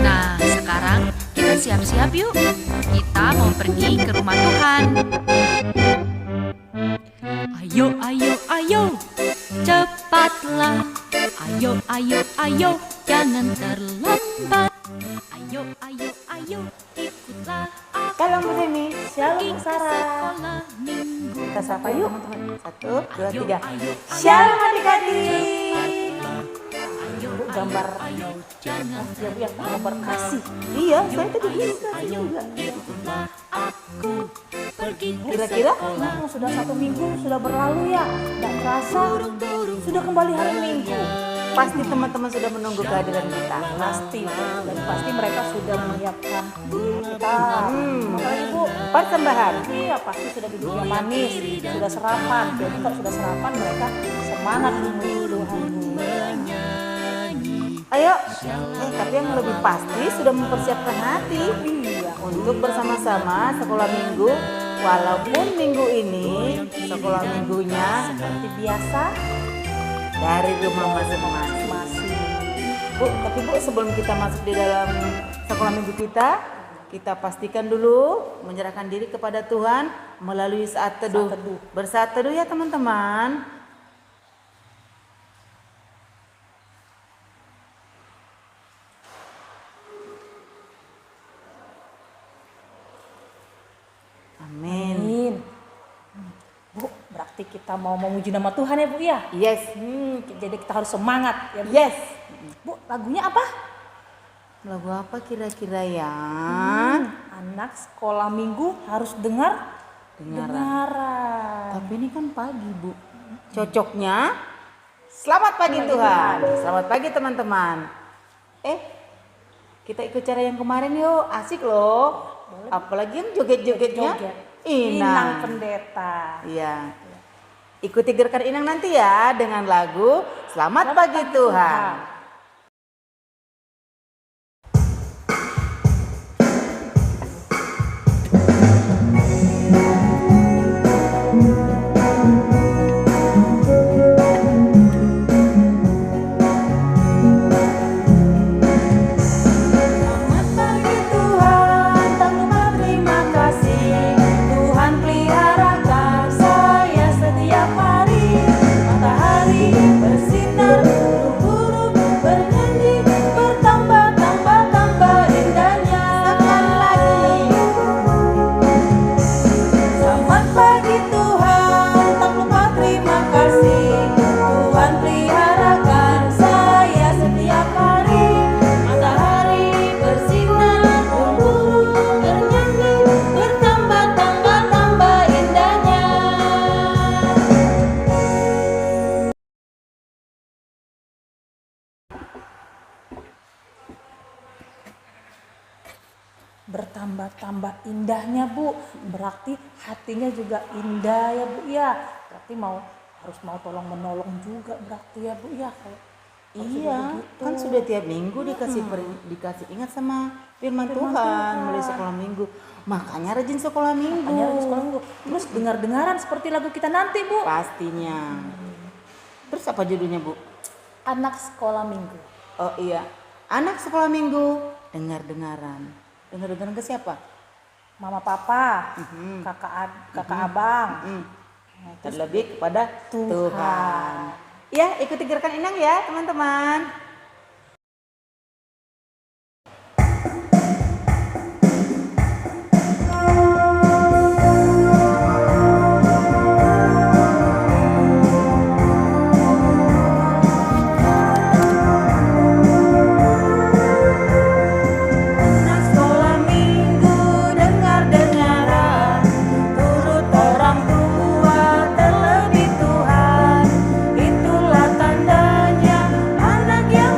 Nah, sekarang kita siap-siap yuk. Kita mau pergi ke rumah Tuhan. Ayo, ayo, ayo, cepatlah. Ayo, ayo, ayo, jangan terlambat. Ayo, ayo, ayo, ikutlah aku. Shalom Bu Demi, Shalom Pergi ke Sarah. sekolah minggu. Kita sapa yuk teman-teman. 1, 2, Ayo, 3. ayo, Shalom adik-adik. ayo, Bu, gambar ayo, jangan ya Bu ya, gambar kasih. Iya, saya tadi bikin kasih juga. ikutlah aku. Pergi ke Kira-kira sekolah. sudah 1 minggu sudah berlalu ya. Tidak terasa sudah kembali hari Minggu. Pasti teman-teman sudah menunggu kehadiran kita. Pasti, dan pasti mereka sudah menyiapkan kita. Makanya Bu, persembahan. Iya, pasti sudah duduk yang manis, sudah sarapan. Jadi kalau sudah sarapan mereka semangat memuji Tuhan. Ayo, tapi yang lebih pasti sudah mempersiapkan hati untuk bersama-sama sekolah minggu. Walaupun minggu ini sekolah minggunya seperti biasa dari rumah masing-masing. Bu, tapi Bu, sebelum kita masuk di dalam sekolah minggu kita pastikan dulu menyerahkan diri kepada Tuhan melalui saat teduh. Bersaat teduh ya teman-teman. Amin. Bu, berarti kita mau memuji nama Tuhan ya Bu ya? Yes. Jadi kita harus semangat ya Bu? Yes. Bu, lagunya apa? Lagu apa kira-kira ya? Anak sekolah minggu harus dengaran. Tapi ini kan pagi Bu. Cocoknya selamat pagi Tuhan. Selamat pagi teman-teman. Kita ikut cara yang kemarin yuk. Asik loh. Apalagi yang joget-jogetnya. Inang Pendeta. Iya. Ikuti gerakan Inang nanti ya dengan lagu Selamat Pagi Tuhan. Bertambah-tambah indahnya Bu, berarti hatinya juga indah ya Bu ya. Berarti harus mau tolong menolong juga berarti ya Bu ya. Iya, kan sudah tiap minggu dikasih ingat sama firman Tuhan melalui sekolah minggu. Makanya rajin sekolah minggu. Terus dengar-dengaran seperti lagu kita nanti Bu. Pastinya. Terus apa judulnya Bu? Anak sekolah minggu. Oh iya, anak sekolah minggu dengar-dengaran. Dengar-dengaran ke siapa? Mama papa, kakak abang. Terlebih kepada Tuhan. Ya, ikuti gerakan Inang ya teman-teman. Terlebih Tuhan, itulah tandanya anak yang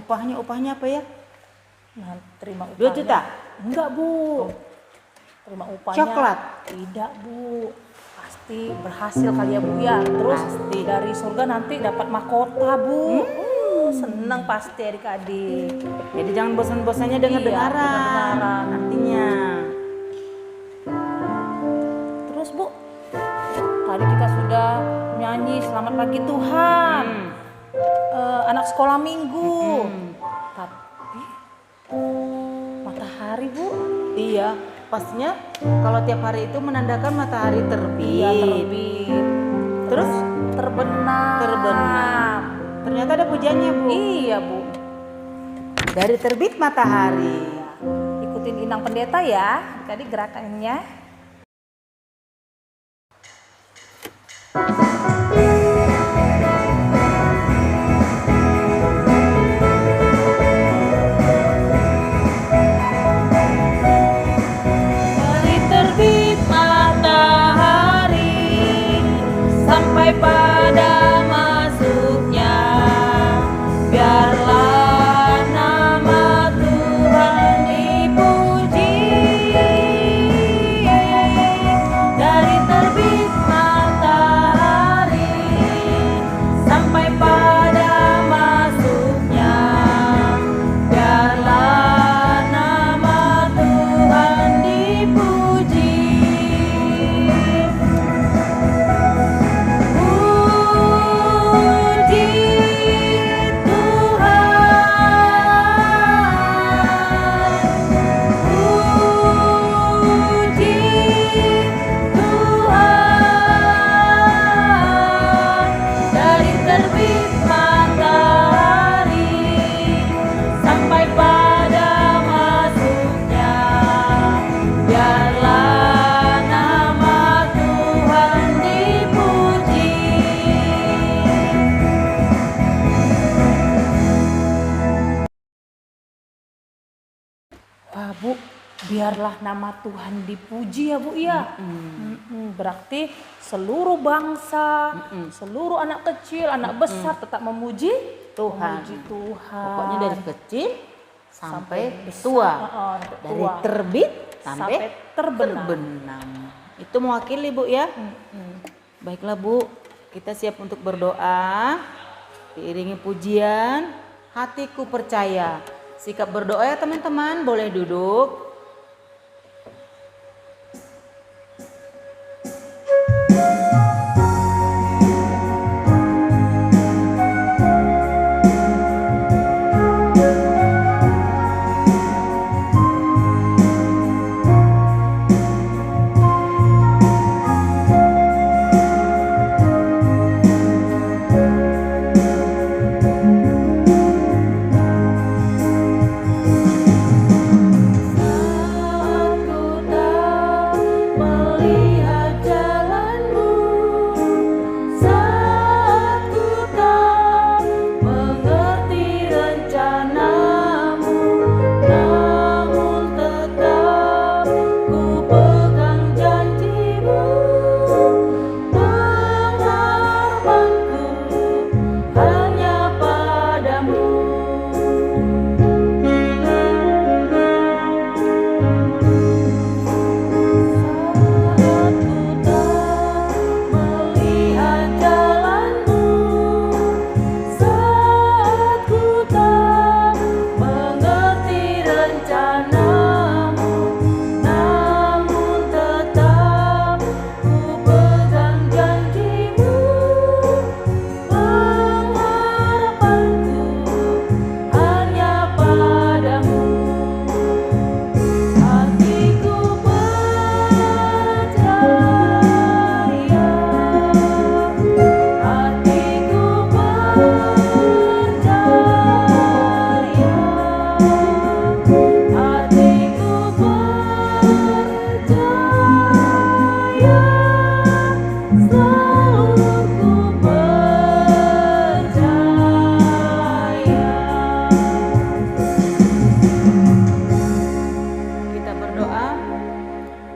Upahnya apa ya? Nah, terima 2 upahnya. juta? Enggak, Bu. Terima upahnya. Coklat? Tidak, Bu. Pasti berhasil kali ya, Bu ya. Terus Pasti. dari surga nanti dapat mahkota, Bu. Seneng pasti adik-adik. Jadi jangan bosan-bosannya dengar-dengaran. dengar-dengaran. Artinya. Terus, Bu, tadi kita sudah nyanyi Selamat Pagi Tuhan. Anak sekolah minggu. Tapi matahari, Bu. Iya, pastinya kalau tiap hari itu menandakan matahari terbit. Iya, terbit. Terus terbenam. ternyata ada pujiannya, Bu. Iya, Bu. Dari terbit matahari. Ikutin Inang Pendeta ya. Tadi gerakannya. Dari terbit matahari sampai pada masuknya, biarlah nama Tuhan dipuji. Dari terbit matahari sampai pada masuknya, biarlah nama Tuhan dipuji. Puji Tuhan, puji Tuhan. Dari terbit matahari sampai pada masuknya, biarlah nama Tuhan dipuji. Wah, Bu, biarlah nama Tuhan dipuji ya, Bu ya. Berarti seluruh bangsa, seluruh anak kecil, anak besar tetap memuji Tuhan. Memuji Tuhan. Pokoknya dari kecil sampai besar. tua. Dari Tua. terbit sampai Sampai terbenam. terbenam. Itu mewakili, Bu ya. Baiklah, Bu, kita siap untuk berdoa. Diiringi pujian, hatiku percaya. Sikap berdoa ya teman-teman, boleh duduk.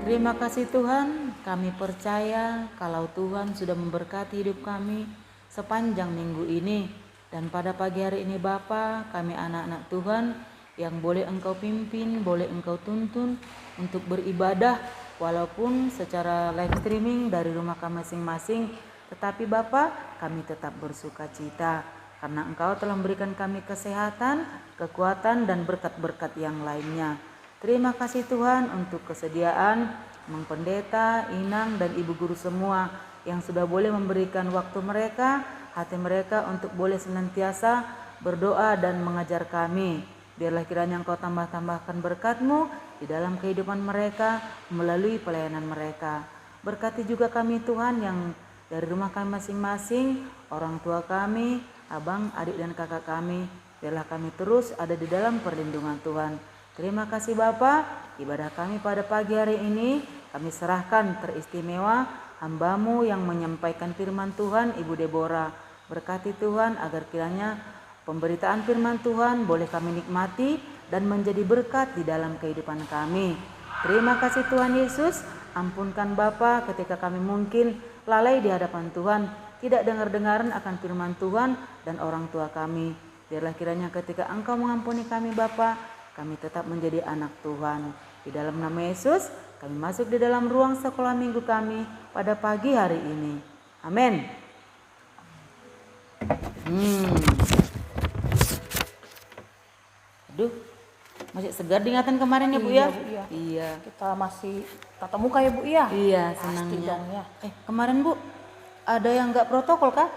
Terima kasih Tuhan, kami percaya kalau Tuhan sudah memberkati hidup kami sepanjang minggu ini. Dan pada pagi hari ini Bapa, kami anak-anak Tuhan yang boleh Engkau pimpin, boleh Engkau tuntun untuk beribadah walaupun secara live streaming dari rumah kami masing-masing. Tetapi Bapa, kami tetap bersuka cita karena Engkau telah memberikan kami kesehatan, kekuatan dan berkat-berkat yang lainnya. Terima kasih Tuhan untuk kesediaan Mang Pendeta, Inang dan Ibu Guru semua yang sudah boleh memberikan waktu mereka, hati mereka untuk boleh senantiasa berdoa dan mengajar kami. Biarlah kiranya Engkau tambah-tambahkan berkat-Mu di dalam kehidupan mereka melalui pelayanan mereka. Berkati juga kami Tuhan yang dari rumah kami masing-masing, orang tua kami, abang, adik dan kakak kami. Biarlah kami terus ada di dalam perlindungan Tuhan. Terima kasih Bapa, ibadah kami pada pagi hari ini kami serahkan teristimewa hamba-Mu yang menyampaikan firman Tuhan, Ibu Deborah. Berkati Tuhan agar kiranya pemberitaan firman Tuhan boleh kami nikmati dan menjadi berkat di dalam kehidupan kami. Terima kasih Tuhan Yesus, ampunkan Bapa ketika kami mungkin lalai di hadapan Tuhan, tidak dengar-dengaran akan firman Tuhan dan orang tua kami. Biarlah kiranya ketika Engkau mengampuni kami Bapa, kami tetap menjadi anak Tuhan. Di dalam nama Yesus, kami masuk di dalam ruang sekolah minggu kami pada pagi hari ini. Amin. Aduh, masih segar diingatan kemarin ya Bu ya? Bu, iya. Iya. Kita masih tatap muka ya Bu ya? Iya, Pasti senangnya. dong ya. Kemarin Bu, ada yang nggak protokol kah?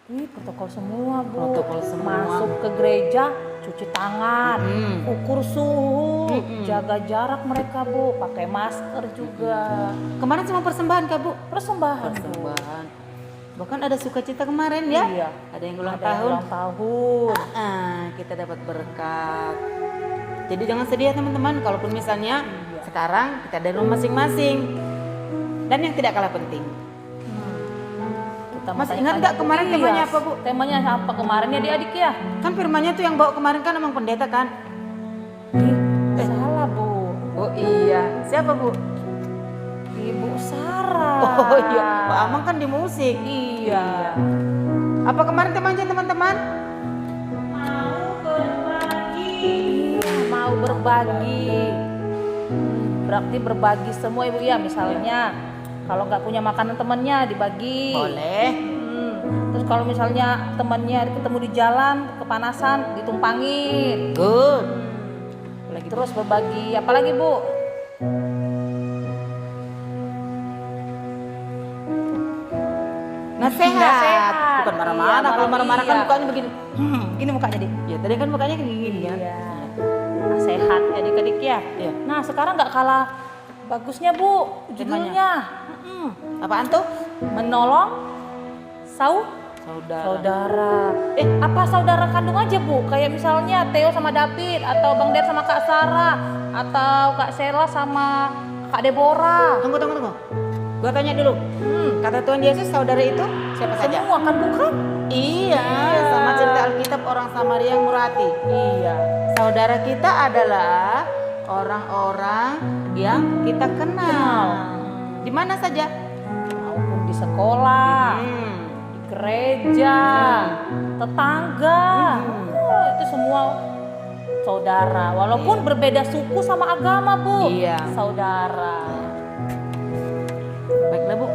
Protokol semua Bu. Protokol semua. Masuk ke gereja, cuci tangan, ukur suhu, jaga jarak mereka Bu, pakai masker juga. Kemarin cuma persembahan kah Bu? Persembahan. Bu. Persembahan. Bahkan ada sukacita kemarin ya? Iya. Ada yang ulang Ada yang tahun. ulang tahun. Kita dapat berkat. Jadi jangan sedih ya teman-teman, kalaupun misalnya sekarang kita dari rumah masing-masing. Dan yang tidak kalah penting, Kita Masih mau ingat tanya-tanya, nggak kemarin Bu. temanya Iya. apa, Bu? Temanya apa kemarin ya adik ya? kan firmannya tuh yang bawa kemarin kan emang pendeta kan? Salah Bu. Oh iya, siapa Bu? Ibu Sarah. Oh iya, Pak Amang kan di musik. Iya. Apa kemarin temanya teman-teman? Mau berbagi. Berarti berbagi semua Ibu ya. Misalnya kalau nggak punya makanan temannya dibagi. Boleh. Terus kalau misalnya temannya ketemu di jalan kepanasan ditumpangin. Good. Terus berbagi apa lagi Bu? Nasihat. Bukan marah-marah. Iya, Kalau marah-marah kan iya. mukanya begini. Gini mukanya jadi. Ya tadi kan mukanya gini kan. Iya. Nasihat ya adik-adik ya. Iya. Nah sekarang nggak kalah bagusnya Bu judulnya. Apaan tuh? Menolong Saudara. saudara. Apa saudara kandung aja Bu? Kayak misalnya Theo sama David, atau Bang Der sama Kak Sarah, atau Kak Sela sama Kak Deborah. Tunggu. Gua tanya dulu. Kata Tuhan Yesus saudara itu siapa saja? Semua kan bukan? Iya, sama cerita Alkitab orang Samaria yang murah hati. Iya. Saudara kita adalah orang-orang yang kita kenal. Di mana saja? Maupun di sekolah, di gereja, tetangga. Itu semua saudara. Walaupun berbeda suku sama agama Bu. Iya. Saudara. Baiklah Bu.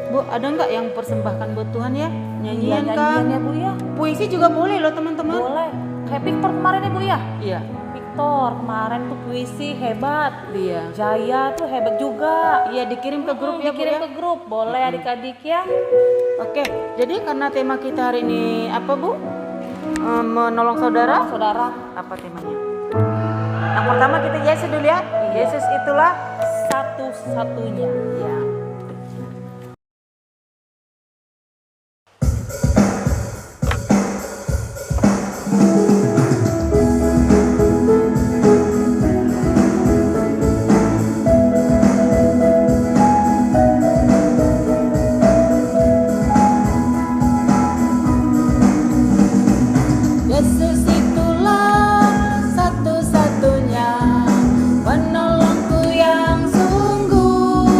Bu, ada nggak yang persembahkan buat Tuhan ya? Nyanyian Iya, kah? nyanyian ya Bu ya. Puisi juga boleh loh teman-teman. Boleh. Kayak Victor kemarin ya Bu ya. Iya. Victor kemarin tuh puisi hebat. Iya. Jaya tuh hebat juga. Iya, dikirim ke grup ya Bu Dikirim ya. ke grup. Boleh adik-adik ya. Oke, jadi karena tema kita hari ini apa Bu? Menolong saudara. Saudara, Apa temanya? Yang pertama kita Yesus dulu ya. Yesus itulah satu-satunya. ya. Yesus itulah satu-satunya penolongku yang sungguh.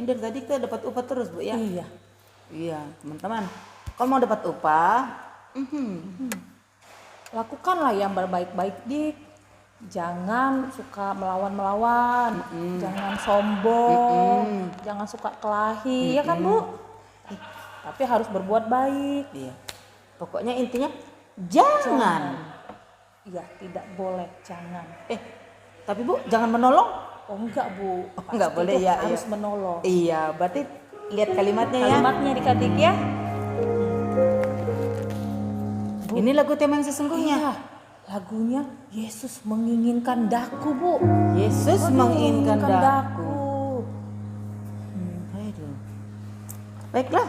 dari tadi kita dapat upah terus Bu ya. Iya. Iya teman-teman, kalau mau dapat upah, Lakukanlah yang berbaik-baik, Dik. Jangan suka melawan-melawan, jangan sombong, jangan suka kelahi, ya kan Bu? Tapi harus berbuat baik. iya. Pokoknya intinya jangan. Iya, tidak boleh, jangan. Tapi Bu jangan menolong. Oh enggak Bu, Oh, enggak Pasti boleh itu ya, harus iya. menolong. Iya, berarti lihat kalimatnya ya. Kalimatnya adik-adik ya. Ini lagu tema yang sesungguhnya. Iya, lagunya Yesus menginginkan daku Bu. Yesus Aduh, menginginkan daku. daku. Aduh. Baiklah.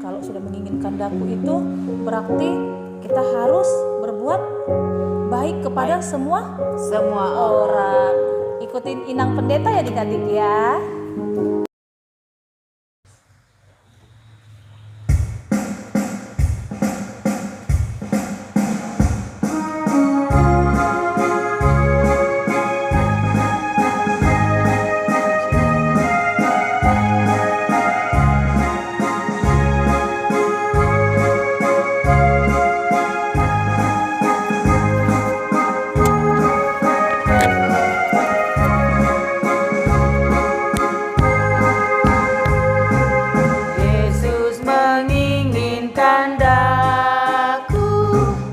Kalau sudah menginginkan daku itu berarti kita harus berbuat baik kepada semua orang. Ikutin inang pendeta ya adik-adik ya. Yesus menginginkan daku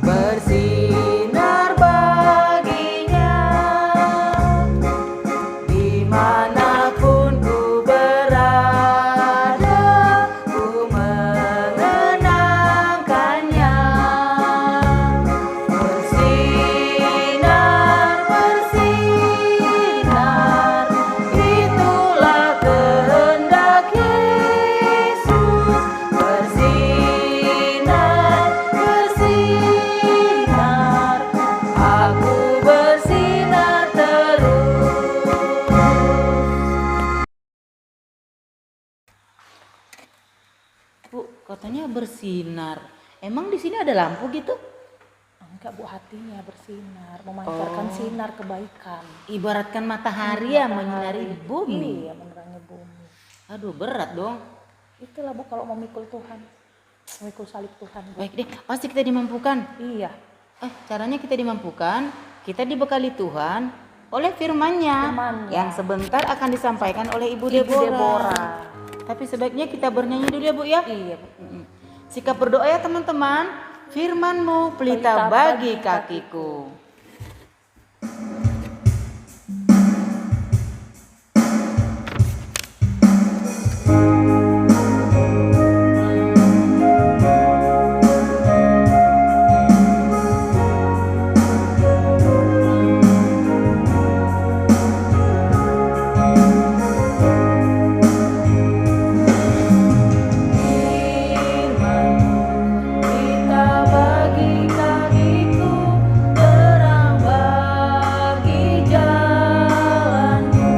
bersinar baginya, dimanapun ku berada, ku mengenangkannya. Bersinar, bersinar, itulah kehendak Yesus. Bersinar, bersinar, aku bersinar terus. Bu, katanya bersinar. Emang di sini ada lampu gitu? Enggak Bu, hatinya bersinar, memancarkan sinar kebaikan. Ibaratkan matahari ya menyinari bumi. Iya, menerangi bumi. Aduh, berat dong. Itulah Bu kalau memikul Tuhan, memikul salib Tuhan Bu. Baik deh, pasti kita dimampukan. Iya, Caranya kita dimampukan, kita dibekali Tuhan oleh firman-Nya Firman-Nya. yang sebentar akan disampaikan oleh Ibu Ibu Deborah. Deborah. Tapi sebaiknya kita bernyanyi dulu ya Bu ya. Iya Bu. Sikap berdoa ya teman-teman. Firman-Mu pelita Pelita bagi bagi kakiku. Pelita bagi kakiku, terang bagi jalanku.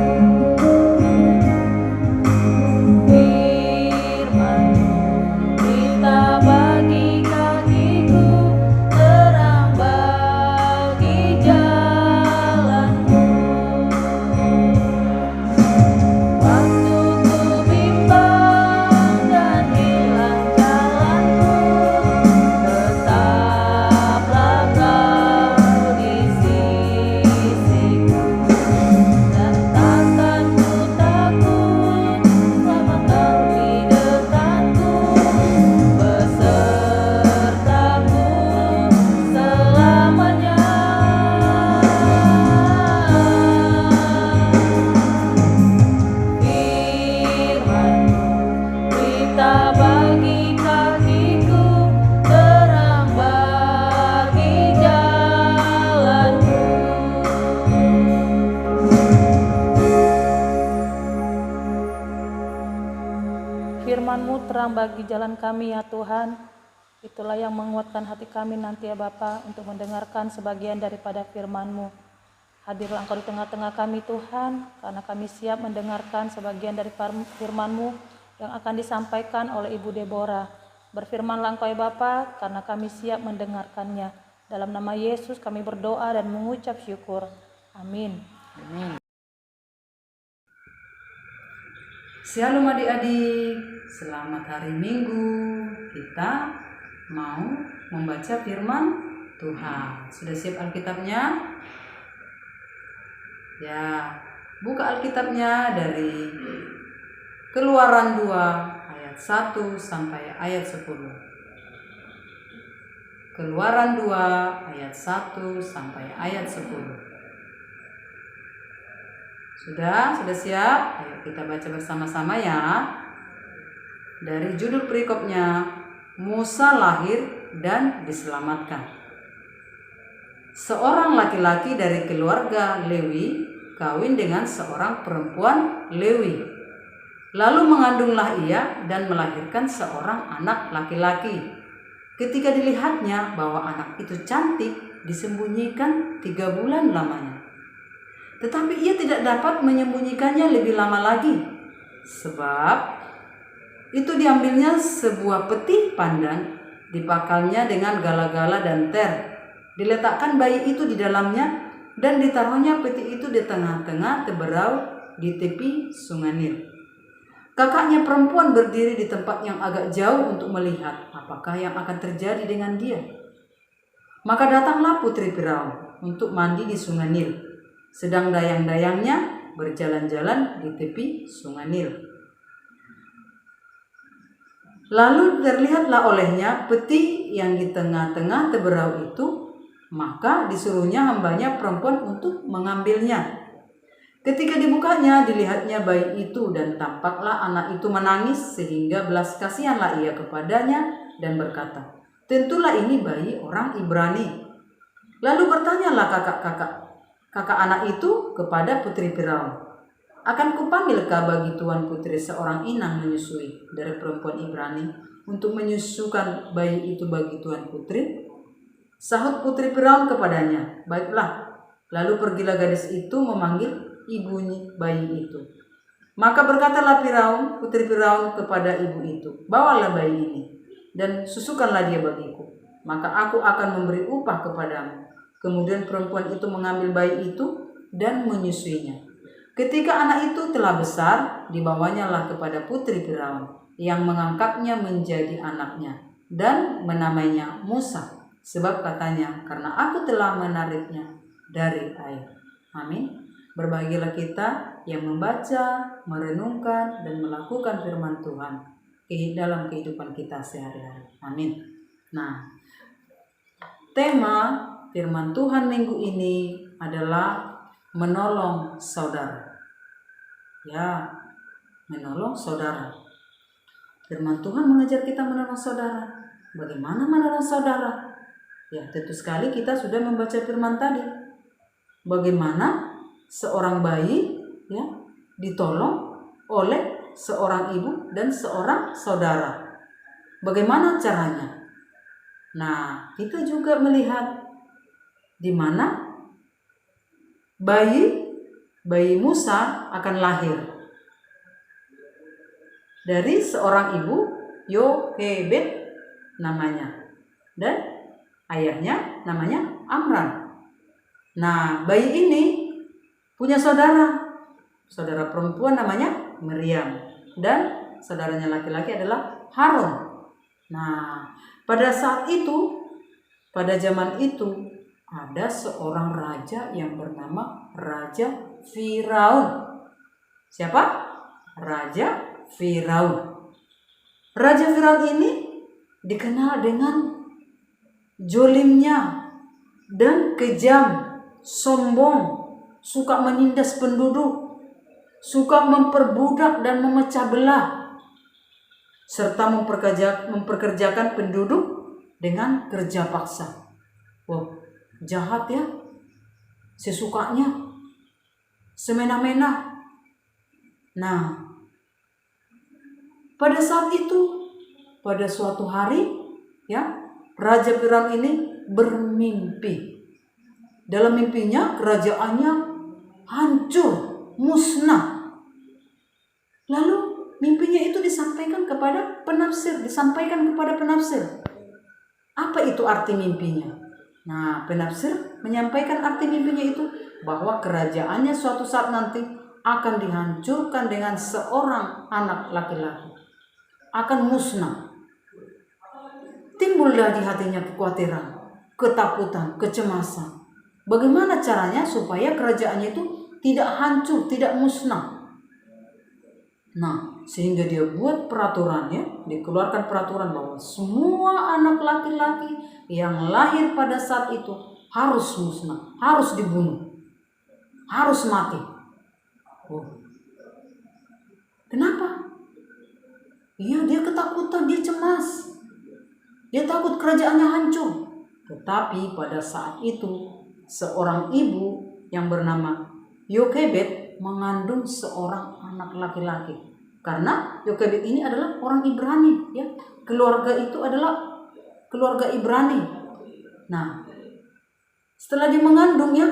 Firman-Mu pelita bagi kakiku, terang bagi jalanku. Waktu ku bimbang dan hilang jalanku, tetaplah Kau di sisiku. Dan takkan ku takut selama Kau di dekatku, besertaku selamanya. Firman-Mu pelita bagi kakiku, terang bagi jalanku. Firman-Mu terang bagi jalan kami ya Tuhan. Itulah yang menguatkan hati kami nanti ya Bapa untuk mendengarkan sebagian daripada firman-Mu. Hadirlah Engkau di tengah-tengah kami Tuhan, karena kami siap mendengarkan sebagian dari firman-Mu yang akan disampaikan oleh Ibu Deborah. Berfirmanlah Engkau ya Bapa, karena kami siap mendengarkannya. Dalam nama Yesus kami berdoa dan mengucap syukur. Amin. Amin. Shalom adik-adik, selamat hari Minggu. Kita mau membaca firman Tuhan. Sudah siap Alkitabnya? Ya, buka Alkitabnya dari Keluaran 2 ayat 1 sampai ayat 10. Keluaran 2 ayat 1 sampai ayat 10. Sudah siap? Ayo kita baca bersama-sama ya. Dari judul perikopnya, Musa lahir dan diselamatkan. Seorang laki-laki dari keluarga Lewi kawin dengan seorang perempuan Lewi. Lalu mengandunglah ia dan melahirkan seorang anak laki-laki. Ketika dilihatnya bahwa anak itu cantik, disembunyikan 3 bulan lamanya. Tetapi ia tidak dapat menyembunyikannya lebih lama lagi, sebab itu diambilnya sebuah peti pandan, dipakalnya dengan gala-gala dan ter, diletakkan bayi itu di dalamnya, dan ditaruhnya peti itu di tengah-tengah teberau di tepi sungai Nil. Kakaknya perempuan berdiri di tempat yang agak jauh untuk melihat apakah yang akan terjadi dengan dia. Maka datanglah putri Firaun untuk mandi di sungai Nil, sedang dayang-dayangnya berjalan-jalan di tepi sungai Nil. Lalu terlihatlah olehnya peti yang di tengah-tengah teberau itu, maka disuruhnya hambanya perempuan untuk mengambilnya. Ketika dibukanya, dilihatnya bayi itu, dan tampaklah anak itu menangis, sehingga belas kasihanlah ia kepadanya dan berkata, "Tentulah ini bayi orang Ibrani." Lalu bertanyalah kakak anak itu kepada putri Firaun, "Akan kupanggilkah bagi tuan putri seorang inang menyusui dari perempuan Ibrani untuk menyusukan bayi itu bagi tuan putri?" Sahut putri Firaun kepadanya, "Baiklah." Lalu pergilah gadis itu memanggil ibunya bayi itu. Maka berkatalah putri Firaun kepada ibu itu, "Bawalah bayi ini dan susukanlah dia bagiku, maka aku akan memberi upah kepadamu." Kemudian perempuan itu mengambil bayi itu dan menyusuinya. Ketika anak itu telah besar, dibawanyalah kepada putri Firaun, yang mengangkatnya menjadi anaknya dan menamainya Musa, sebab katanya, "Karena aku telah menariknya dari air." Amin. Berbahagialah kita yang membaca, merenungkan, dan melakukan firman Tuhan dalam kehidupan kita sehari-hari. Amin. Nah, tema firman Tuhan minggu ini adalah menolong saudara. Ya, menolong saudara. Firman Tuhan mengajar kita menolong saudara. Bagaimana menolong saudara? Ya, tentu sekali kita sudah membaca firman tadi. Bagaimana seorang bayi ya ditolong oleh seorang ibu dan seorang saudara. Bagaimana caranya? Nah, kita juga melihat di mana bayi Musa akan lahir dari seorang ibu, Yohebed namanya, dan ayahnya namanya Amram. Nah, bayi ini punya saudara perempuan namanya Miriam, dan saudaranya laki-laki adalah Harun. Nah, pada zaman itu ada seorang raja yang bernama Raja Firaun. Siapa? Raja Firaun. Raja Firaun ini dikenal dengan jolimnya dan kejam, sombong, suka menindas penduduk, suka memperbudak dan memecah belah, serta memperkerjakan penduduk dengan kerja paksa. Wow, jahat ya, sesukanya, semena-mena. Nah, pada saat itu, pada suatu hari, ya, Raja Firaun ini bermimpi. Dalam mimpinya, kerajaannya hancur, musnah. Lalu mimpinya itu disampaikan kepada penafsir. Apa itu arti mimpinya? Nah, penafsir menyampaikan arti mimpinya itu bahwa kerajaannya suatu saat nanti akan dihancurkan dengan seorang anak laki-laki, akan musnah. Timbullah di hatinya kekhawatiran, ketakutan, kecemasan. Bagaimana caranya supaya kerajaannya itu tidak hancur, tidak musnah? Nah, sehingga dia buat peraturannya, dikeluarkan peraturan bahwa semua anak laki-laki yang lahir pada saat itu harus musnah, harus dibunuh, harus mati. Oh. Kenapa? Iya, dia ketakutan, dia cemas. Dia takut kerajaannya hancur. Tetapi pada saat itu, seorang ibu yang bernama Yokebed mengandung seorang anak laki-laki. Karena Yokebed ini adalah orang Ibrani, ya. Keluarga itu adalah keluarga Ibrani. Nah, setelah dia mengandungnya,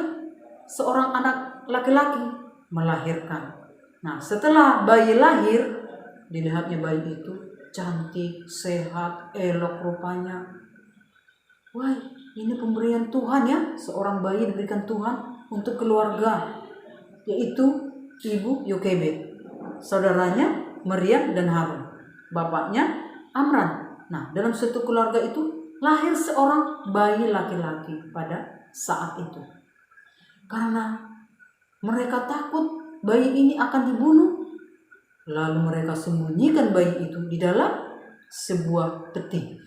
seorang anak laki-laki melahirkan. Nah, setelah bayi lahir, dilihatnya bayi itu cantik, sehat, elok rupanya. Wah, ini pemberian Tuhan ya, seorang bayi diberikan Tuhan untuk keluarga, yaitu ibu Yokebed, saudaranya Maryam dan Harun, bapaknya Amram. Nah, dalam satu keluarga itu lahir seorang bayi laki-laki pada saat itu. Karena mereka takut bayi ini akan dibunuh, lalu mereka sembunyikan bayi itu di dalam sebuah peti.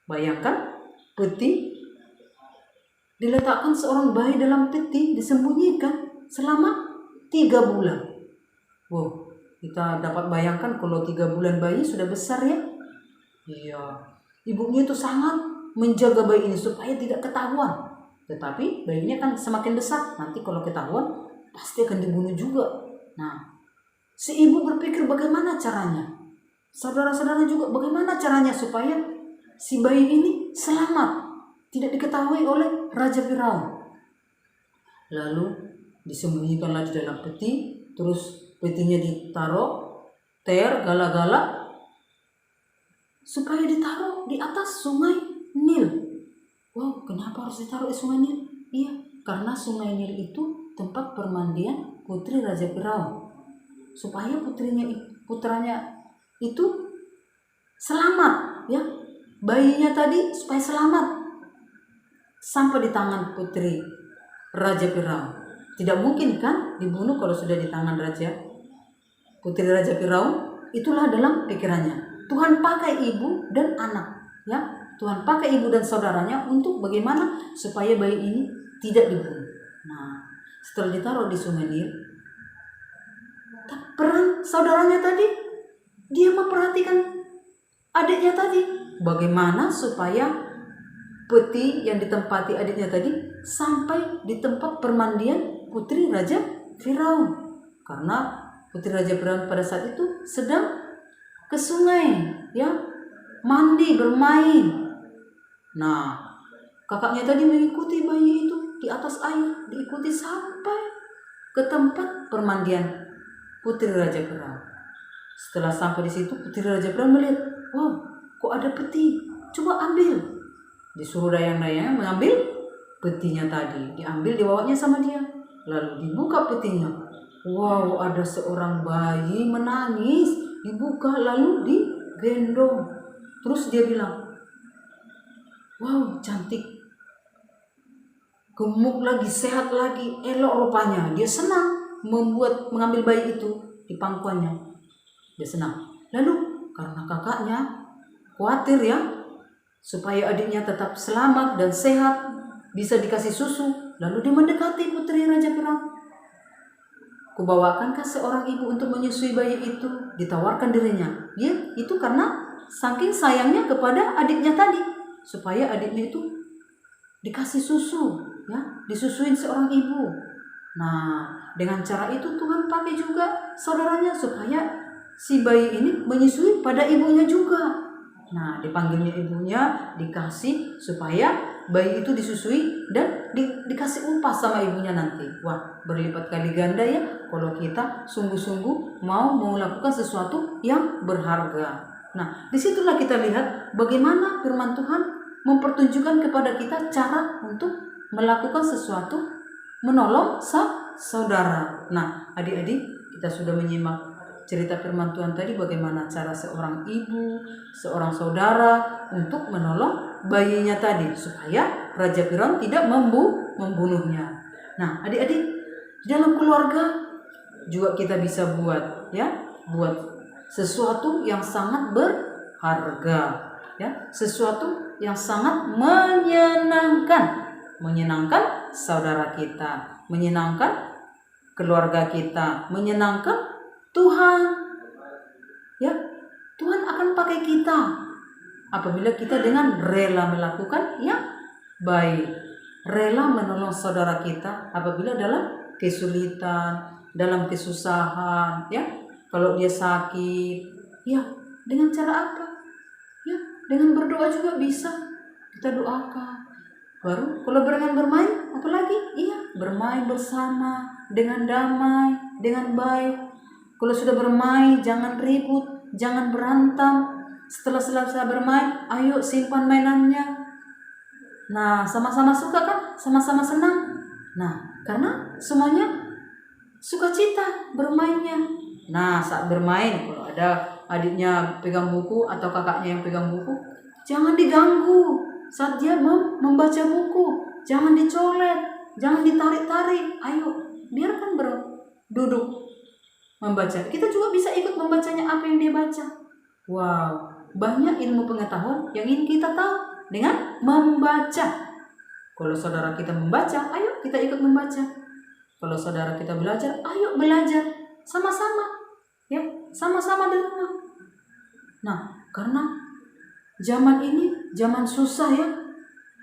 Bayangkan, peti diletakkan seorang bayi dalam peti, disembunyikan selama 3 bulan. Wow, kita dapat bayangkan kalau 3 bulan bayi sudah besar ya. Iya, ibunya itu sangat menjaga bayi ini supaya tidak ketahuan. Tetapi bayinya kan semakin besar, nanti kalau ketahuan pasti akan dibunuh juga. Nah, si ibu berpikir bagaimana caranya. Saudara-saudara juga bagaimana caranya supaya si bayi ini selamat, tidak diketahui oleh Raja Firaun. Lalu disembunyikanlah di dalam peti, terus petinya ditaruh gala-gala supaya ditaruh di atas sungai Nil. Wow, kenapa harus ditaruh di sungai Nil? Iya, karena sungai Nil itu tempat permandian putri Raja Firaun, supaya putranya itu selamat, ya, bayinya tadi supaya selamat sampai di tangan putri Raja Firaun. Tidak mungkin kan dibunuh kalau sudah di tangan putri Raja Firaun. Itulah dalam pikirannya. Tuhan pakai ibu dan anak, ya, Tuhan pakai ibu dan saudaranya untuk bagaimana supaya bayi ini tidak dibunuh. Nah, setelah ditaruh di sungai Nil, peran saudaranya tadi, dia memperhatikan adiknya tadi. Bagaimana supaya peti yang ditempati adiknya tadi sampai di tempat permandian putri Raja Firaun. Karena putri Raja Firaun pada saat itu sedang ke sungai, ya, mandi, bermain. Nah, kakaknya tadi mengikuti bayi itu di atas air, diikuti sampai ke tempat permandian putri Raja Firaun. Setelah sampai di situ, putri Raja Firaun melihat, wow, kok ada peti? Coba ambil. Disuruh dayang-dayang mengambil petinya tadi, diambil, dibawanya sama dia. Lalu dibuka petinya. Wow, ada seorang bayi menangis, dibuka lalu digendong. Terus dia bilang, wow, cantik, gemuk lagi, sehat lagi, elok rupanya. Dia senang mengambil bayi itu di pangkuannya. Dia senang. Lalu karena kakaknya khawatir ya, supaya adiknya tetap selamat dan sehat, bisa dikasih susu, lalu dia mendekati putri Raja Firaun. Kubawakankah seorang ibu untuk menyusui bayi itu? Ditawarkan dirinya. Ya, itu karena saking sayangnya kepada adiknya tadi, supaya adiknya itu dikasih susu, ya, disusuin seorang ibu. Nah, dengan cara itu Tuhan pakai juga saudaranya supaya si bayi ini menyusui pada ibunya juga. Nah, dipanggilnya ibunya, dikasih supaya bayi itu disusui dan dikasih upah sama ibunya nanti. Wah, berlipat kali ganda ya kalau kita sungguh-sungguh mau melakukan sesuatu yang berharga. Nah, disitulah kita lihat bagaimana firman Tuhan mempertunjukkan kepada kita cara untuk melakukan sesuatu, menolong saudara. Nah, adik-adik, kita sudah menyimak cerita firman Tuhan tadi bagaimana cara seorang ibu, seorang saudara untuk menolong bayinya tadi supaya Raja Firaun tidak membunuhnya. Nah, adik-adik, di dalam keluarga juga kita bisa buat sesuatu yang sangat berharga, sesuatu yang sangat menyenangkan saudara kita, menyenangkan keluarga kita, menyenangkan Tuhan. Tuhan akan pakai kita apabila kita dengan rela melakukan yang baik, rela menolong saudara kita apabila dalam kesulitan, dalam kesusahan, kalau dia sakit, dengan cara apa? Dengan berdoa juga bisa. Kita doakan. Baru kalau dengan bermain, apalagi? Bermain bersama dengan damai, dengan baik. Kalau sudah bermain, jangan ribut, jangan berantem. Setelah selesai bermain, ayo simpan mainannya. Nah, sama-sama suka kan? Sama-sama senang. Nah, karena semuanya sukacita bermainnya. Nah, saat bermain, kalau ada adiknya pegang buku atau kakaknya yang pegang buku, jangan diganggu saat dia membaca buku. Jangan dicolek, jangan ditarik-tarik. Ayo, biarkan duduk membaca. Kita juga bisa ikut membacanya apa yang dia baca. Wow, banyak ilmu pengetahuan yang ingin kita tahu dengan membaca. Kalau saudara kita membaca, ayo kita ikut membaca. Kalau saudara kita belajar, ayo belajar sama-sama. Sama-sama di rumah. Nah, karena zaman ini zaman susah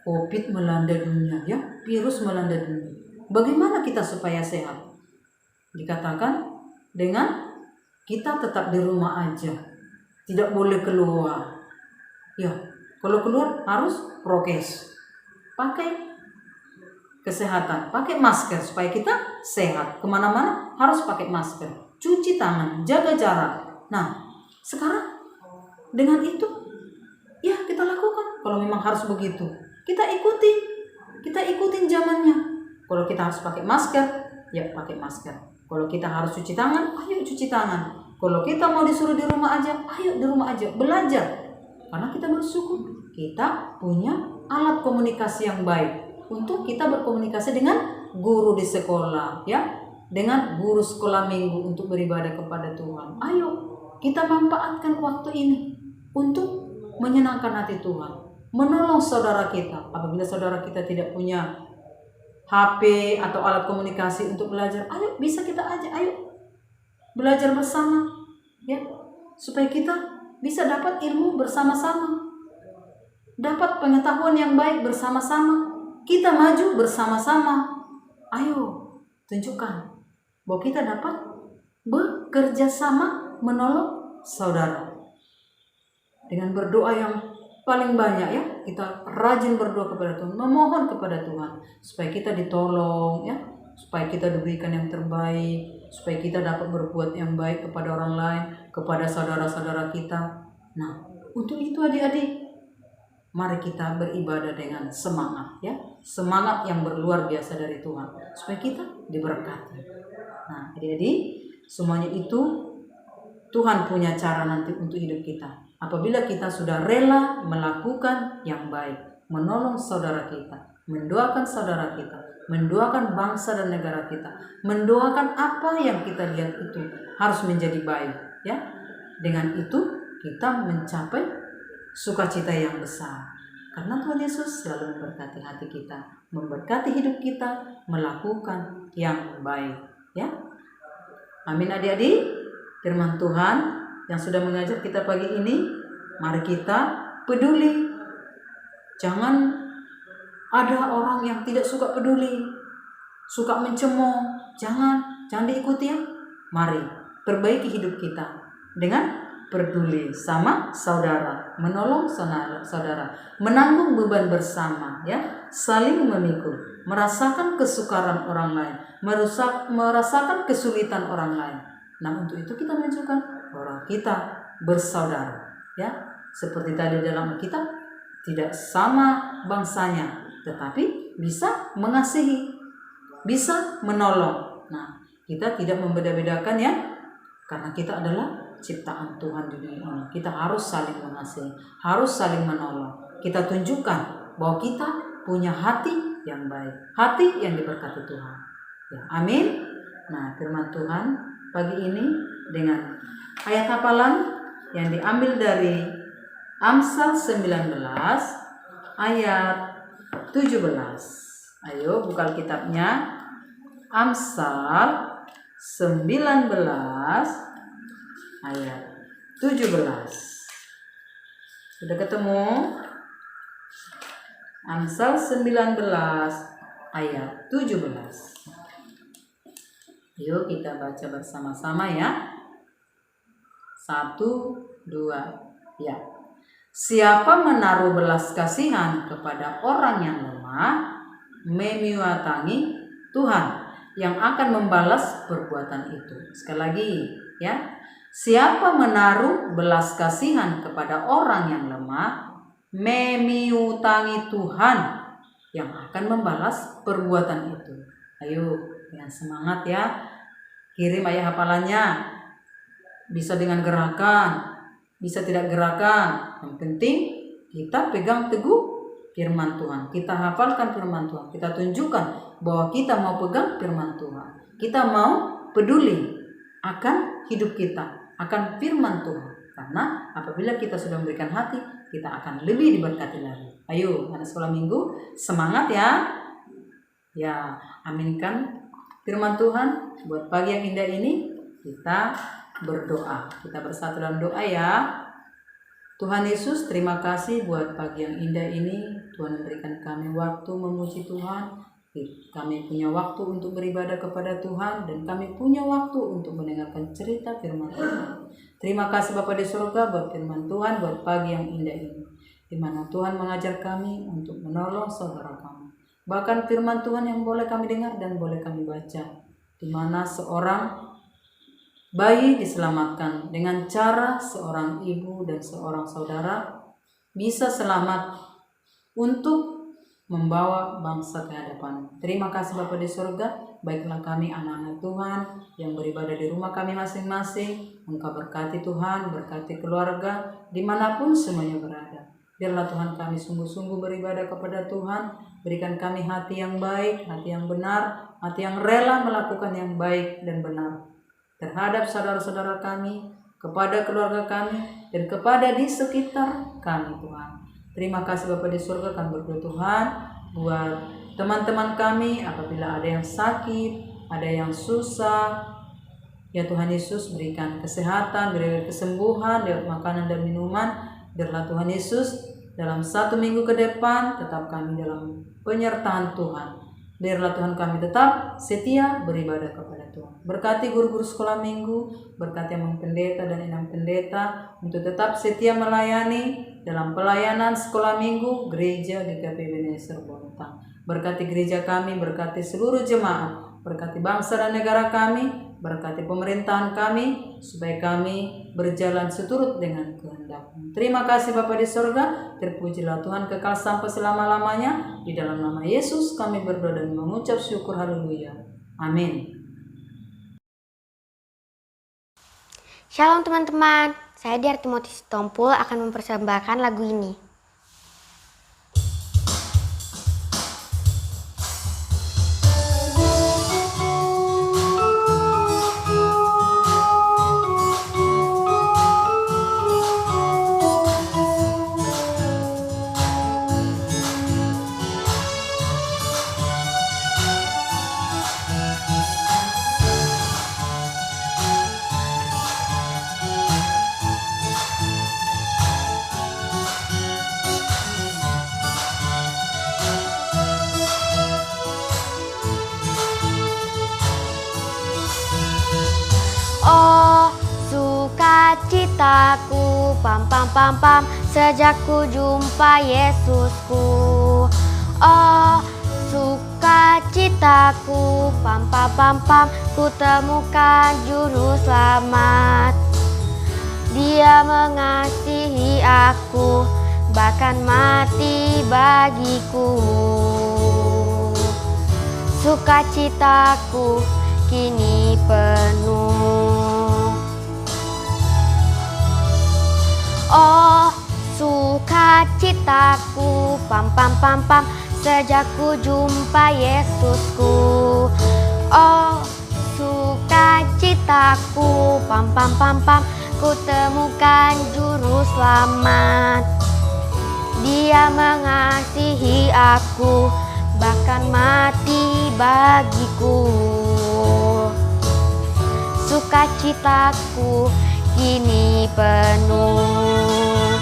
Covid melanda dunia, virus melanda dunia. Bagaimana kita supaya sehat? Dikatakan dengan kita tetap di rumah aja, tidak boleh keluar. Kalau keluar harus prokes, pakai kesehatan, pakai masker supaya kita sehat. Kemana-mana harus pakai masker, cuci tangan, jaga jarak. Nah, sekarang dengan itu, kita lakukan. Kalau memang harus begitu, kita ikutin zamannya. Kalau kita harus pakai masker, pakai masker. Kalau kita harus cuci tangan, ayo cuci tangan. Kalau kita mau disuruh di rumah aja, ayo di rumah aja, belajar. Karena kita bersyukur, kita punya alat komunikasi yang baik untuk kita berkomunikasi dengan guru di sekolah, dengan guru sekolah minggu untuk beribadah kepada Tuhan. Ayo, kita manfaatkan waktu ini untuk menyenangkan hati Tuhan, menolong saudara kita. Apabila saudara kita tidak punya HP atau alat komunikasi untuk belajar, ayo bisa kita ajak, ayo belajar bersama, supaya kita bisa dapat ilmu bersama-sama, dapat pengetahuan yang baik bersama-sama, kita maju bersama-sama. Ayo tunjukkan bahwa kita dapat bekerja sama menolong saudara dengan berdoa yang paling banyak, kita rajin berdoa kepada Tuhan, memohon kepada Tuhan supaya kita ditolong, supaya kita diberikan yang terbaik, supaya kita dapat berbuat yang baik kepada orang lain, kepada saudara-saudara kita. Nah, untuk itu adik-adik, mari kita beribadah dengan semangat, semangat yang berluar biasa dari Tuhan, supaya kita diberkati. Nah, adik-adik, semuanya itu Tuhan punya cara nanti untuk hidup kita. Apabila kita sudah rela melakukan yang baik, menolong saudara kita, mendoakan saudara kita, mendoakan bangsa dan negara kita, mendoakan apa yang kita lihat itu harus menjadi baik, Dengan itu kita mencapai sukacita yang besar. Karena Tuhan Yesus selalu memberkati hati kita, memberkati hidup kita, melakukan yang baik, Amin adik-adik. Firman Tuhan yang sudah mengajar kita pagi ini, mari kita peduli. Jangan ada orang yang tidak suka peduli, suka mencemooh. Jangan diikuti. Mari perbaiki hidup kita dengan peduli sama saudara, menolong saudara, menanggung beban bersama, saling memikul, merasakan kesukaran orang lain, merasakan kesulitan orang lain. Nah, untuk itu kita menunjukkan bahwa kita bersaudara, seperti tadi dalam Alkitab, tidak sama bangsanya, tetapi bisa mengasihi, bisa menolong. Nah, kita tidak membeda-bedakan ya, karena kita adalah ciptaan Tuhan di dunia ini. Kita harus saling mengasihi, harus saling menolong. Kita tunjukkan bahwa kita punya hati yang baik, hati yang diberkati Tuhan. Ya, amin. Nah, firman Tuhan pagi ini dengan ayat hafalan yang diambil dari Amsal 19 ayat 17. Ayo buka kitabnya. Amsal 19 ayat 17. Sudah ketemu? Amsal 19 ayat 17. Yuk kita baca bersama-sama ya. 1, 2, ya. Siapa menaruh belas kasihan kepada orang yang lemah, memiwatangi Tuhan yang akan membalas perbuatan itu. Sekali lagi ya. Siapa menaruh belas kasihan kepada orang yang lemah, memiutangi Tuhan yang akan membalas perbuatan itu. Ayo dengan semangat ya. Kirim ayat hafalannya. Bisa dengan gerakan, bisa tidak gerakan. Yang penting kita pegang teguh firman Tuhan. Kita hafalkan firman Tuhan. Kita tunjukkan bahwa kita mau pegang firman Tuhan. Kita mau peduli akan hidup kita, akan firman Tuhan. Karena apabila kita sudah memberikan hati, kita akan lebih diberkati lagi. Ayo, anak sekolah minggu, semangat ya. Ya, aminkan firman Tuhan buat pagi yang indah ini. Kita berdoa. Kita bersatu dalam doa ya. Tuhan Yesus, terima kasih buat pagi yang indah ini. Tuhan memberikan kami waktu memuji Tuhan. Kami punya waktu untuk beribadah kepada Tuhan, dan kami punya waktu untuk mendengarkan cerita firman Tuhan. Terima kasih Bapa di surga buat firman Tuhan, buat pagi yang indah ini, di mana Tuhan mengajar kami untuk menolong saudara kami. Bahkan firman Tuhan yang boleh kami dengar dan boleh kami baca, di mana seorang bayi diselamatkan dengan cara seorang ibu dan seorang saudara bisa selamat untuk membawa bangsa ke hadapan. Terima kasih Bapa di surga. Baiklah kami anak-anak Tuhan yang beribadah di rumah kami masing-masing. Engkau berkati Tuhan, berkati keluarga, dimanapun semuanya berada. Biarlah Tuhan kami sungguh-sungguh beribadah kepada Tuhan. Berikan kami hati yang baik, hati yang benar, hati yang rela melakukan yang baik dan benar terhadap saudara-saudara kami, kepada keluarga kami, dan kepada di sekitar kami Tuhan. Terima kasih Bapa di surga, kami berdoa Tuhan buat teman-teman kami apabila ada yang sakit, ada yang susah. Ya Tuhan Yesus, berikan kesehatan, berikan kesembuhan lewat makanan dan minuman. Biarlah Tuhan Yesus dalam 1 minggu ke depan tetap kami dalam penyertaan Tuhan. Biarlah Tuhan kami tetap setia beribadah kepada Tuhan. Berkati guru-guru sekolah minggu, berkati Amang Pendeta dan Inang Pendeta untuk tetap setia melayani dalam pelayanan sekolah minggu gereja GKP Ebenezer Bontang. Berkati gereja kami, berkati seluruh jemaat, berkati bangsa dan negara kami, berkati pemerintahan kami, supaya kami berjalan seturut dengan kehendak-Mu. Terima kasih Bapa di surga, terpujilah Tuhan kekal sampai selama-lamanya. Di dalam nama Yesus kami berdoa dan mengucap syukur, haleluya. Amin. Shalom teman-teman, saya Diar Timotius Tompul akan mempersembahkan lagu ini. Oh, sukacitaku, pam pam pam pam, sejak ku jumpa Yesusku. Oh, sukacitaku, pam pam pam pam, ku temukan juru selamat. Dia mengasihi aku, bahkan mati bagiku. Sukacitaku, kini penuh. Oh, sukacitaku, pam pam pam pam, sejak ku jumpa Yesusku. Oh, sukacitaku, pam pam pam pam, ku temukan juru selamat. Dia mengasihi aku, bahkan mati bagiku. Sukacitaku kini penuh.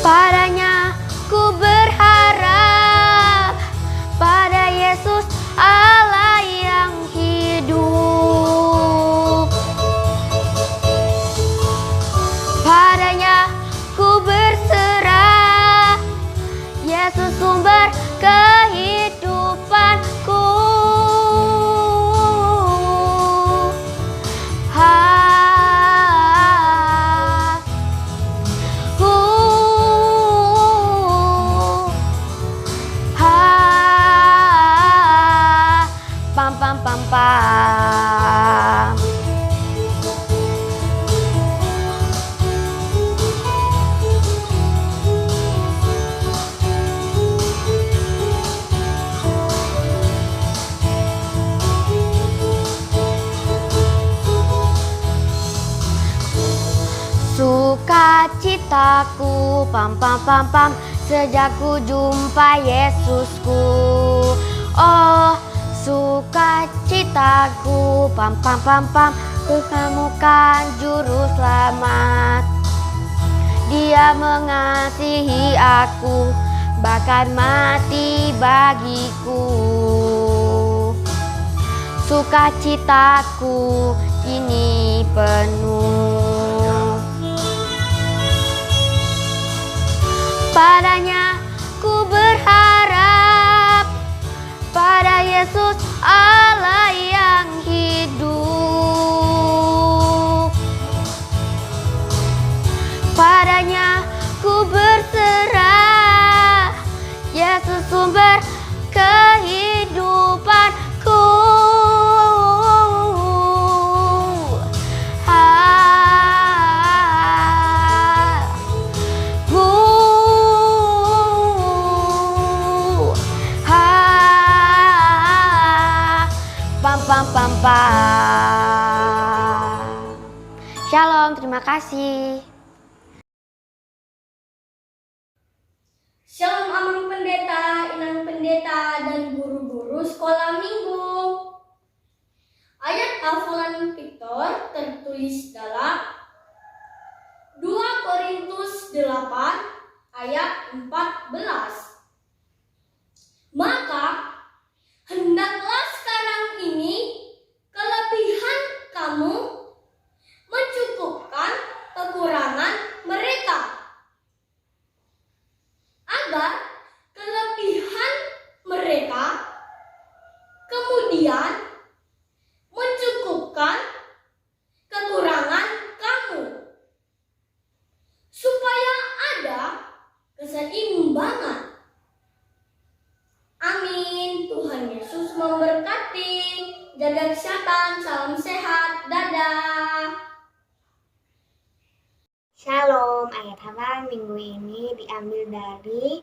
Padanya ku berharap, pada Yesus Allah yang hidup. Padanya ku berserah, Yesus sumber kehidupanku. Pam pam pam pam. Sukacitaku, pam pam pam pam, sejak ku jumpa Yesusku. Oh, sukacitaku, pam pam pam pam, ku temukan juru selamat. Dia mengasihi aku, bahkan mati bagiku. Sukacitaku kini penuh. Padanya ku berharap, pada Yesus Allah yang hidup. Padanya ku berserah, Yesus sumber kehidupanku. Pam pam pam. Shalom, terima kasih. Shalom Amang Pendeta, Inang Pendeta, dan guru-guru sekolah minggu. Ayat hafalan Victor tertulis dalam 2 Korintus 8 ayat 14. Maka hendaklah sekarang ini kelebihan kamu mencukupkan kekurangan mereka, agar kelebihan mereka kemudian mencukupkan kekurangan kamu, supaya ada keseimbangan. Amin. Tuhan Yesus memberkati. Jaga kesehatan. Salam sehat. Dadah. Shalom, ayat hafalan minggu ini diambil dari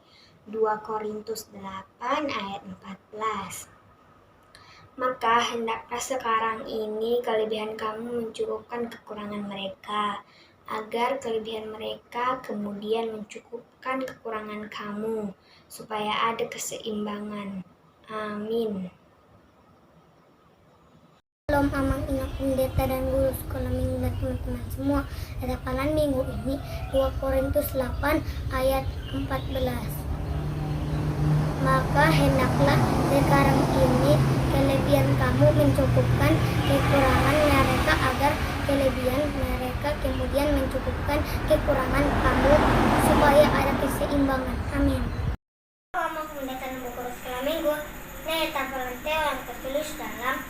2 Korintus 8 ayat 14. Maka hendaklah sekarang ini kelebihan kamu mencukupkan kekurangan mereka, agar kelebihan mereka kemudian mencukupkan kekurangan kamu, supaya ada keseimbangan. Amin. Shalom Amang, Inang Pendeta, dan guru sekolah minggu dan teman-teman semua. Hafalan minggu ini 2 Korintus 8 ayat 14. Maka hendaklah sekarang ini kelebihan kamu mencukupkan kekurangan mereka, agar kelebihan mereka kemudian mencukupkan kekurangan kamu, supaya ada keseimbangan. Amin. Amang Pendeta dan guru sekolah minggu. Ayat hafalan yang tertulis dalam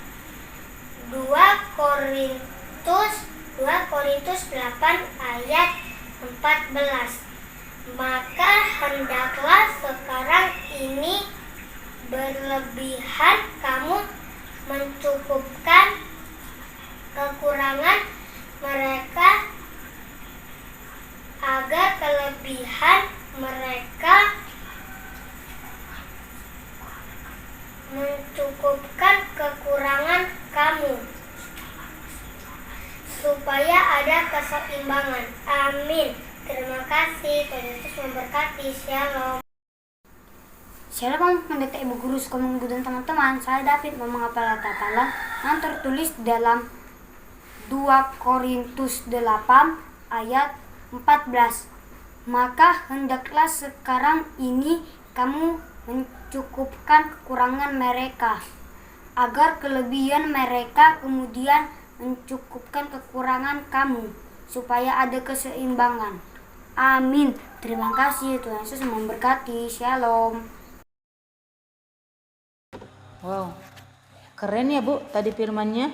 2 Korintus 8 ayat 14. Maka hendaklah sekarang ini berlebihan kamu mencukupkan kekurangan mereka agar kelebihan mereka mencukupkan kekurangan kamu, supaya ada keseimbangan. Amin. Terima kasih. Tuhan Yesus memberkati. Shalom. Shalom, pendeta Ibu Guru, sekolah minggu dan teman-teman. Saya David mau menghafal kata Allah yang tertulis dalam 2 Korintus 8 ayat 14. Maka hendaklah sekarang ini kamu mencukupkan kekurangan mereka, agar kelebihan mereka kemudian mencukupkan kekurangan kamu, supaya ada keseimbangan. Amin. Terima kasih. Tuhan Yesus memberkati. Shalom. Wow, keren ya Bu tadi firmannya.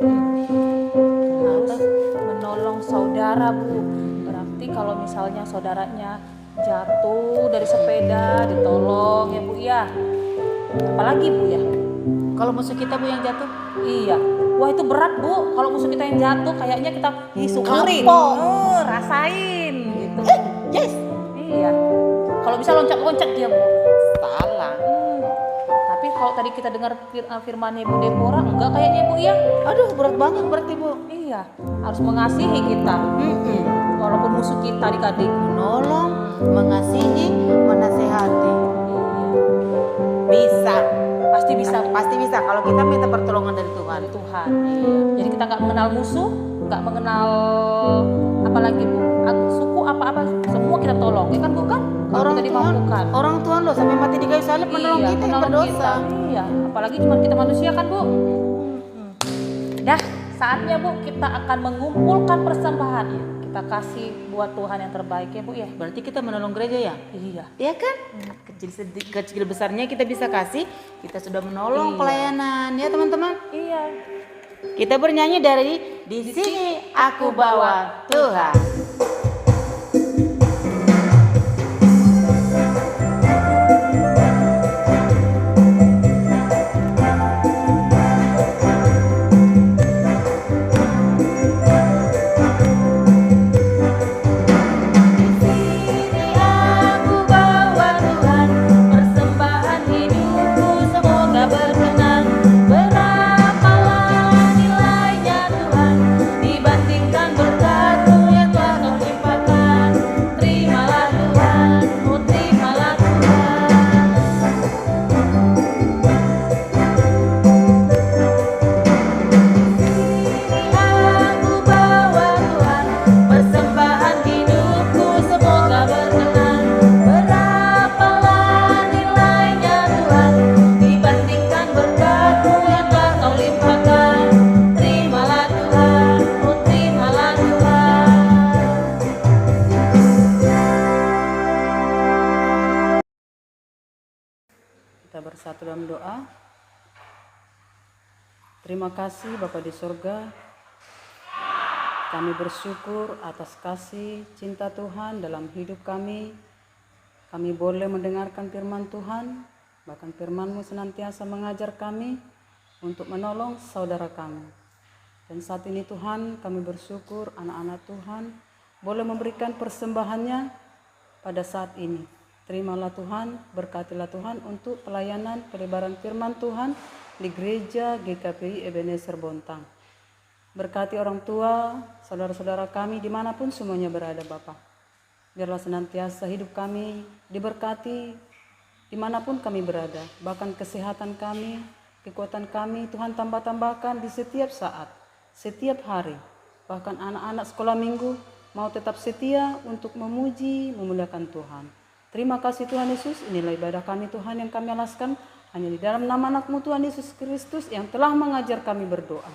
Harus menolong saudara, Bu. Berarti kalau misalnya saudaranya jatuh dari sepeda, ditolong ya Bu ya. Apalagi Bu ya? Kalau musuh kita Bu yang jatuh, Iya. Wah itu berat Bu. Kalau musuh kita yang jatuh kayaknya kita syukurin. Rasain gitu. yes. Iya. Kalau bisa loncat-loncat dia Bu. Salah. Tapi kalau tadi kita dengar firman Ibu Deborah, enggak kayaknya Bu ya. Aduh, berat banget berarti Bu. Iya. Harus mengasihi kita. Walaupun musuh kita adik-adik. Menolong, mengasihi, menasehati. Bisa. Pasti bisa Bu. Pasti bisa kalau kita minta pertolongan dari Tuhan. Dari Tuhan. Iya. Jadi kita nggak mengenal musuh, nggak mengenal apalagi Bu, suku apa-apa, semua kita tolong. Ya kan Bu kan? Kalau Orang kita Tuhan, dimampukan. orang Tuhan loh sampai mati di kayu salib menolong Iya, kita yang menolong berdosa. kita. Iya, apalagi cuma kita manusia kan Bu. Dah, saatnya Bu kita akan mengumpulkan persembahan. Kita kasih buat Tuhan yang terbaik ya Bu ya. Berarti kita menolong gereja ya? Iya. Iya kan? Kecil besarnya kita bisa kasih, kita sudah menolong pelayanan ya teman-teman. Iya. Kita bernyanyi dari di sini aku bawa Tuhan. Kita bersatu dalam doa. Terima kasih Bapa di surga. Kami bersyukur atas kasih cinta Tuhan dalam hidup kami. Kami boleh mendengarkan firman Tuhan. Bahkan firman-Mu senantiasa mengajar kami untuk menolong saudara kami. Dan saat ini Tuhan, kami bersyukur anak-anak Tuhan boleh memberikan persembahannya pada saat ini. Terimalah Tuhan, berkatilah Tuhan untuk pelayanan pelebaran firman Tuhan di gereja GKPI Ebenezer Bontang. Berkati orang tua, saudara-saudara kami dimanapun semuanya berada Bapa. Biarlah senantiasa hidup kami diberkati dimanapun kami berada. Bahkan kesehatan kami, kekuatan kami Tuhan tambah-tambahkan di setiap saat, setiap hari. Bahkan anak-anak sekolah minggu mau tetap setia untuk memuji, memuliakan Tuhan. Terima kasih Tuhan Yesus, inilah ibadah kami Tuhan yang kami alaskan hanya di dalam nama anak-Mu Tuhan Yesus Kristus yang telah mengajar kami berdoa.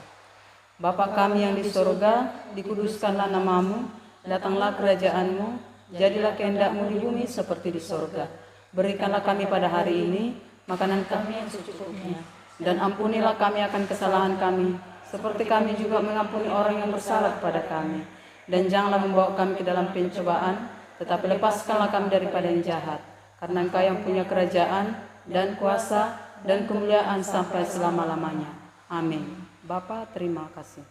Bapa kami yang di surga, dikuduskanlah nama-Mu, datanglah kerajaan-Mu, jadilah kehendak-Mu di bumi seperti di surga. Berikanlah kami pada hari ini makanan kami yang secukupnya, dan ampunilah kami akan kesalahan kami, seperti kami juga mengampuni orang yang bersalah kepada kami. Dan janganlah membawa kami ke dalam pencobaan, tetapi lepaskanlah kami daripada yang jahat. Karena Engkau yang punya kerajaan, dan kuasa, dan kemuliaan sampai selama-lamanya. Amin. Bapa, terima kasih.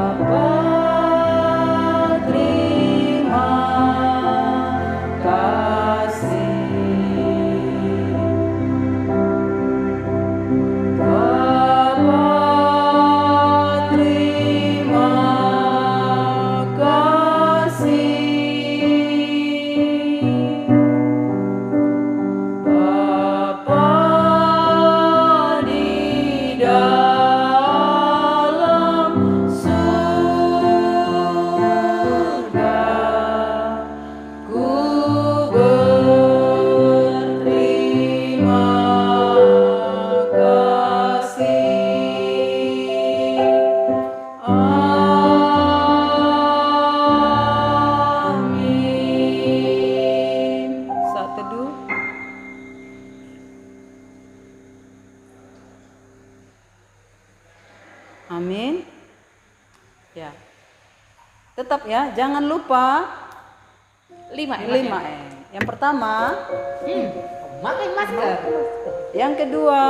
Bapa, terima kasih. Bapa, terima kasih. Bapa di dalam surga, ku berterima kasih. Amin. Saat teduh. Amin. Ya. Tetap ya, jangan lupa 5M. Yang pertama, Pakai masker. yang kedua,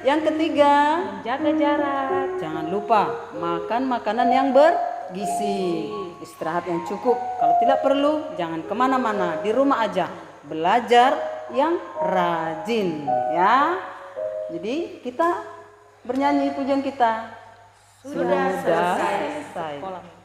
yang ketiga, Jaga jarak. jangan lupa makan makanan yang bergizi, istirahat yang cukup. Kalau tidak perlu, jangan kemana-mana, di rumah aja. Belajar yang rajin, ya. Jadi kita bernyanyi pujian kita Sudah selesai selesai. sekolah.